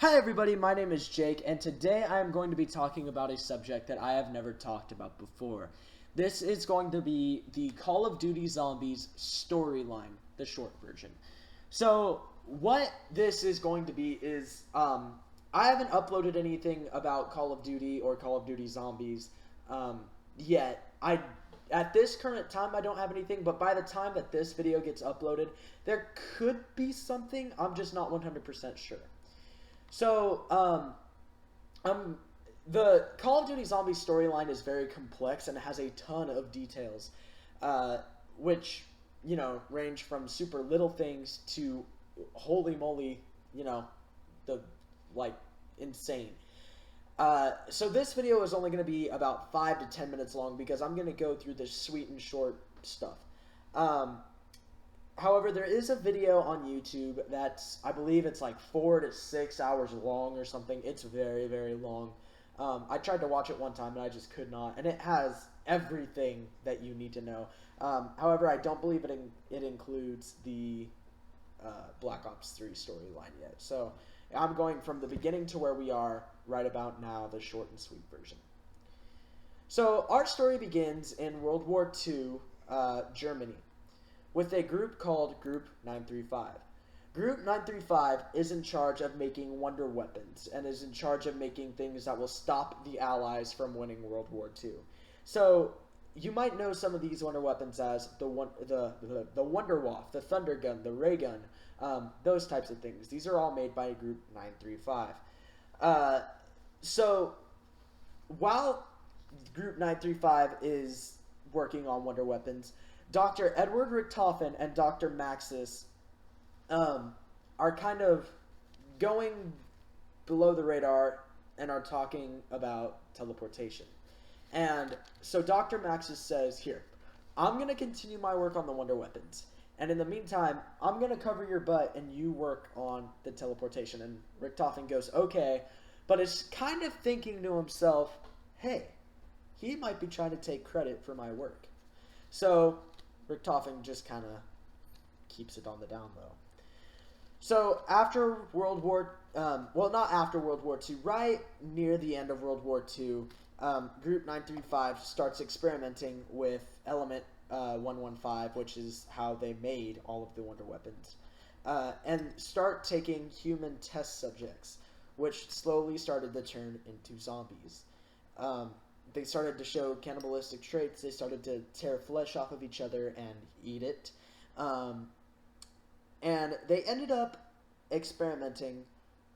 Hi everybody, my name is Jake, and today I am going to be talking about a subject that I have never talked about before. This is going to be the Call of Duty Zombies storyline, the short version. So, what this is going to be is, I haven't uploaded anything about Call of Duty or Call of Duty Zombies yet. At this current time, I don't have anything, but by the time that this video gets uploaded, there could be something. I'm just not 100% sure. So, the Call of Duty Zombies storyline is very complex and has a ton of details, which, range from super little things to holy moly, insane. So this video is only going to be about 5 to 10 minutes long because I'm going to go through the sweet and short stuff. However, there is a video on YouTube that's, I believe it's like 4 to 6 hours long or something. It's very, very long. I tried to watch it one time and I just could not. And it has everything that you need to know. However, I don't believe it includes the Black Ops 3 storyline yet. So I'm going from the beginning to where we are right about now, the short and sweet version. So our story begins in World War II, Germany, with a group called Group 935. Group 935 is in charge of making wonder weapons and is in charge of making things that will stop the Allies from winning World War II. So you might know some of these wonder weapons as the Wonder WAW, the Thunder Gun, the Ray Gun, those types of things. These are all made by Group 935. So while Group 935 is working on wonder weapons, Dr. Edward Richtofen and Dr. Maxis are kind of going below the radar and are talking about teleportation. And so Dr. Maxis says, here, I'm going to continue my work on the wonder weapons. And in the meantime, I'm going to cover your butt and you work on the teleportation. And Richtofen goes, okay, but is kind of thinking to himself, hey, he might be trying to take credit for my work. So Richtofen just kind of keeps it on the down low. So after World War, not after World War II, right near the end of World War II, Group 935 starts experimenting with Element 115, which is how they made all of the wonder weapons, and start taking human test subjects, which slowly started to turn into zombies. They started to show cannibalistic traits. They started to tear flesh off of each other and eat it. And they ended up experimenting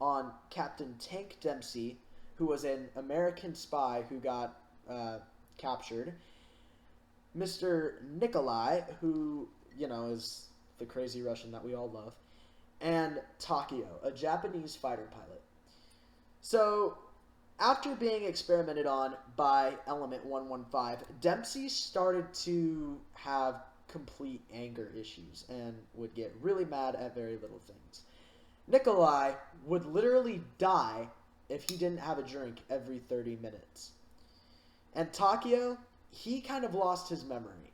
on Captain Tank Dempsey, who was an American spy who got captured. Mr. Nikolai, who, is the crazy Russian that we all love. And Takio, a Japanese fighter pilot. So after being experimented on by Element 115, Dempsey started to have complete anger issues and would get really mad at very little things. Nikolai would literally die if he didn't have a drink every 30 minutes. And Takio, he kind of lost his memory.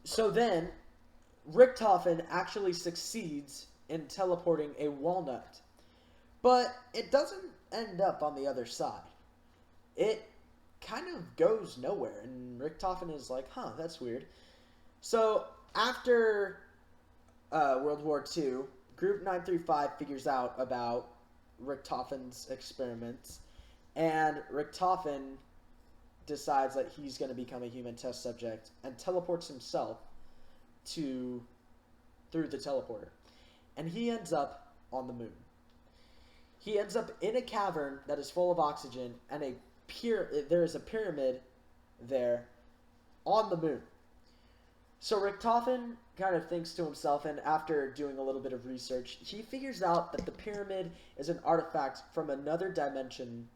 So then, Richtofen actually succeeds in teleporting a walnut. But it doesn't end up on the other side. It kind of goes nowhere, and Richtofen is like, huh, that's weird. So after World War II, Group 935 figures out about Richtofen's experiments, and Richtofen decides that he's going to become a human test subject and teleports himself through the teleporter. And he ends up on the moon. He ends up in a cavern that is full of oxygen, and there is a pyramid there on the moon. So Richtofen kind of thinks to himself, and after doing a little bit of research, he figures out that the pyramid is an artifact from another dimension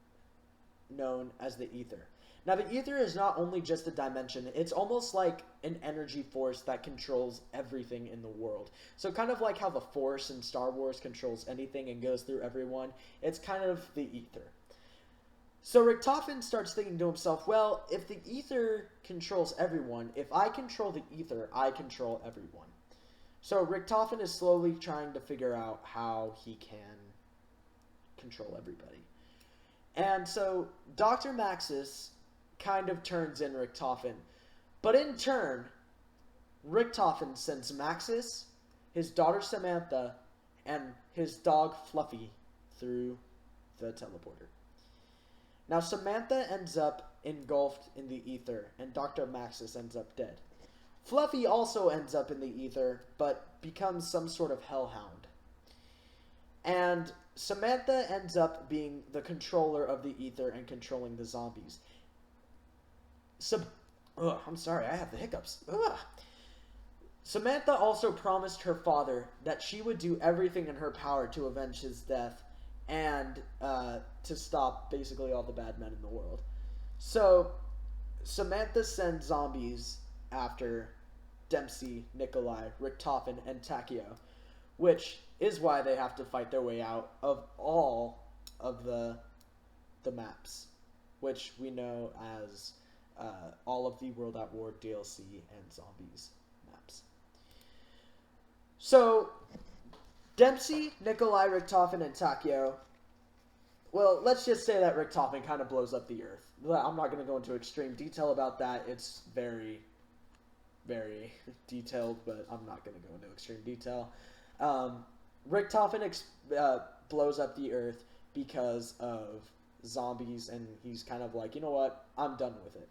known as the ether. Now, the ether is not only just a dimension, it's almost like an energy force that controls everything in the world. So kind of like how the Force in Star Wars controls anything and goes through everyone, it's kind of the ether. So Richtofen starts thinking to himself, well, if the ether controls everyone, if I control the ether, I control everyone. So Richtofen is slowly trying to figure out how he can control everybody. And so Dr. Maxis kind of turns in Richtofen. But in turn, Richtofen sends Maxis, his daughter Samantha, and his dog Fluffy through the teleporter. Now Samantha ends up engulfed in the ether, and Dr. Maxis ends up dead. Fluffy also ends up in the ether, but becomes some sort of hellhound. And Samantha ends up being the controller of the ether and controlling the zombies. I'm sorry, I have the hiccups. Ugh. Samantha also promised her father that she would do everything in her power to avenge his death and to stop basically all the bad men in the world. So Samantha sends zombies after Dempsey, Nikolai, Richtofen, and Takeo, which is why they have to fight their way out of all of the maps, which we know as all of the World at War DLC and Zombies maps. So, Dempsey, Nikolai, Richtofen, and Takeo. Well, let's just say that Richtofen kind of blows up the Earth. I'm not going to go into extreme detail about that. It's very, very detailed, but I'm not going to go into extreme detail. Richtofen blows up the Earth because of zombies, and he's kind of like, you know what? I'm done with it.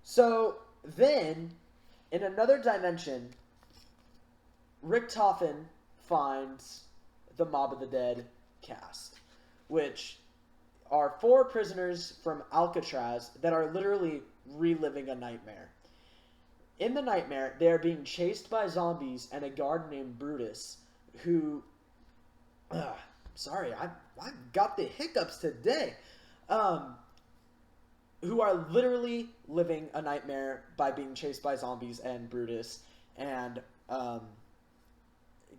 So, then, in another dimension, Richtofen finds the Mob of the Dead cast, which are 4 prisoners from Alcatraz that are literally reliving a nightmare. In the nightmare, they are being chased by zombies and a guard named Brutus, who... sorry, I got the hiccups today. Who are literally living a nightmare by being chased by zombies and Brutus, and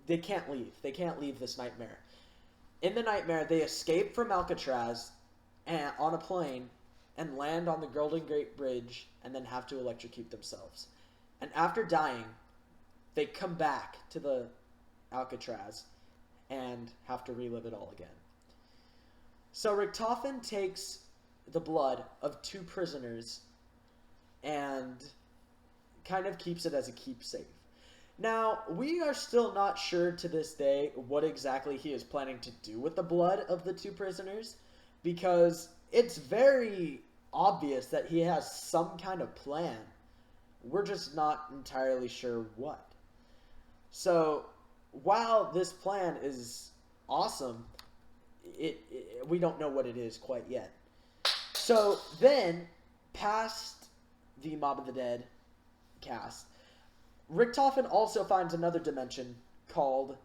they can't leave. They can't leave this nightmare. In the nightmare, they escape from Alcatraz on a plane and land on the Golden Gate Bridge and then have to electrocute themselves. And after dying, they come back to the Alcatraz and have to relive it all again. So Richtofen takes the blood of 2 prisoners and kind of keeps it as a keepsake. Now, we are still not sure to this day what exactly he is planning to do with the blood of the 2 prisoners, because it's very obvious that he has some kind of plan. We're just not entirely sure what. So, while this plan is awesome, we don't know what it is quite yet. So, then, past the Mob of the Dead cast, Richtofen also finds another dimension called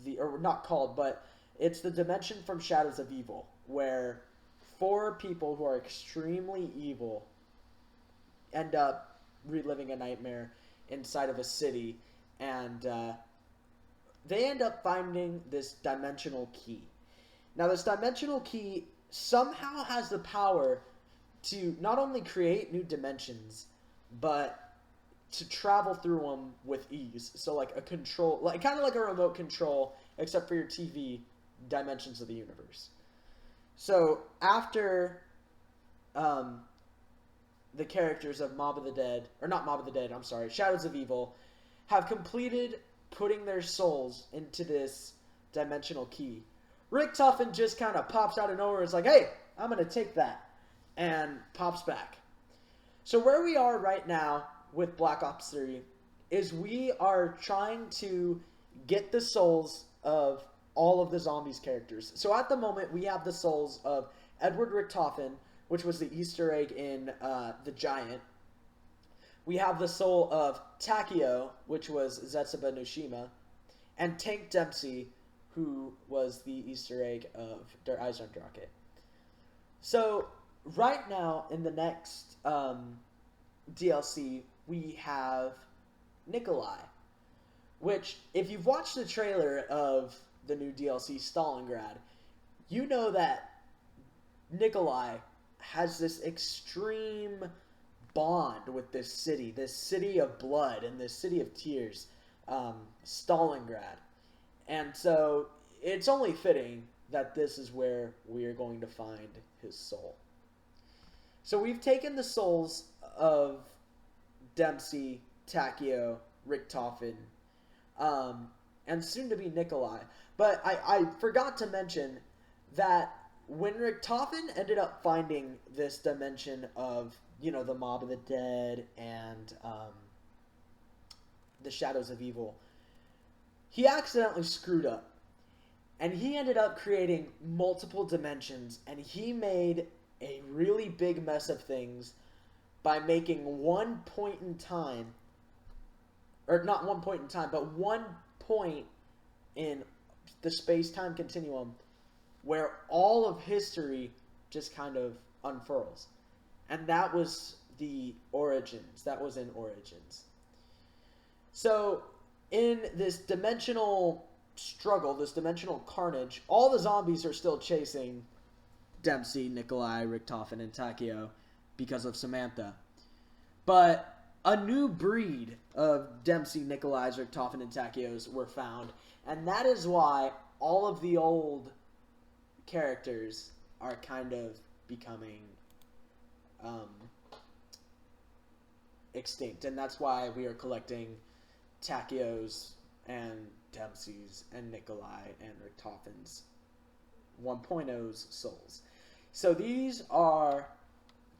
but it's the dimension from Shadows of Evil, where 4 people who are extremely evil end up reliving a nightmare inside of a city, and they end up finding this dimensional key. Now, this dimensional key somehow has the power to not only create new dimensions, but to travel through them with ease. So like a control, kind of like a remote control, except for your TV, dimensions of the universe. So after the characters of Shadows of Evil, have completed putting their souls into this dimensional key, Richtofen just kind of pops out of nowhere and is like, hey, I'm going to take that, and pops back. So where we are right now with Black Ops 3 is we are trying to get the souls of all of the zombies characters. So at the moment, we have the souls of Edward Richtofen, which was the Easter egg in The Giant. We have the soul of Takeo, which was Zetsuba Noshima, and Tank Dempsey, who was the Easter egg of Der Eisendrache. So right now, in the next DLC, we have Nikolai, which, if you've watched the trailer of the new DLC Stalingrad, you know that Nikolai has this extreme bond with this city of blood and this city of tears, Stalingrad. And so it's only fitting that this is where we are going to find his soul. So we've taken the souls of Dempsey, Takeo, Richtofen, and soon to be Nikolai. But I forgot to mention that when Richtofen ended up finding this dimension of, the Mob of the Dead and the Shadows of Evil, he accidentally screwed up. And he ended up creating multiple dimensions, and he made a really big mess of things by making one point in time, or not one point in time, but one point in the space-time continuum where all of history just kind of unfurls. And that was the Origins. That was in Origins. So, in this dimensional struggle, this dimensional carnage, all the zombies are still chasing Dempsey, Nikolai, Richtofen, and Takeo because of Samantha. But a new breed of Dempsey, Nikolai's, Richtofen, and Takeos were found, and that is why all of the old characters are kind of becoming extinct, and that's why we are collecting Takeo's and Dempsey's and Nikolai and Richtofen's 1.0's souls. So these are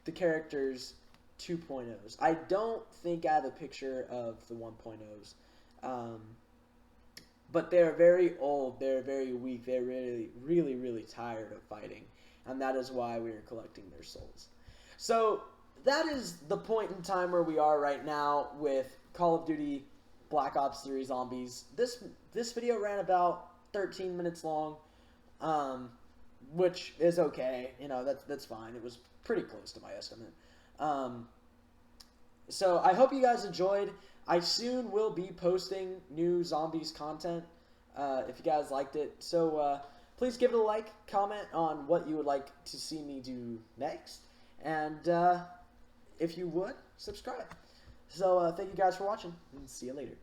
the characters 2.0's. I don't think I have a picture of the 1.0's. But they're very old, they're very weak, they're really, really, really tired of fighting. And that is why we are collecting their souls. So that is the point in time where we are right now with Call of Duty Black Ops 3 Zombies. This video ran about 13 minutes long, which is okay. That's fine. It was pretty close to my estimate. So I hope you guys enjoyed. I soon will be posting new Zombies content if you guys liked it. So please give it a like, comment on what you would like to see me do next, and if you would, subscribe. So thank you guys for watching, and see you later.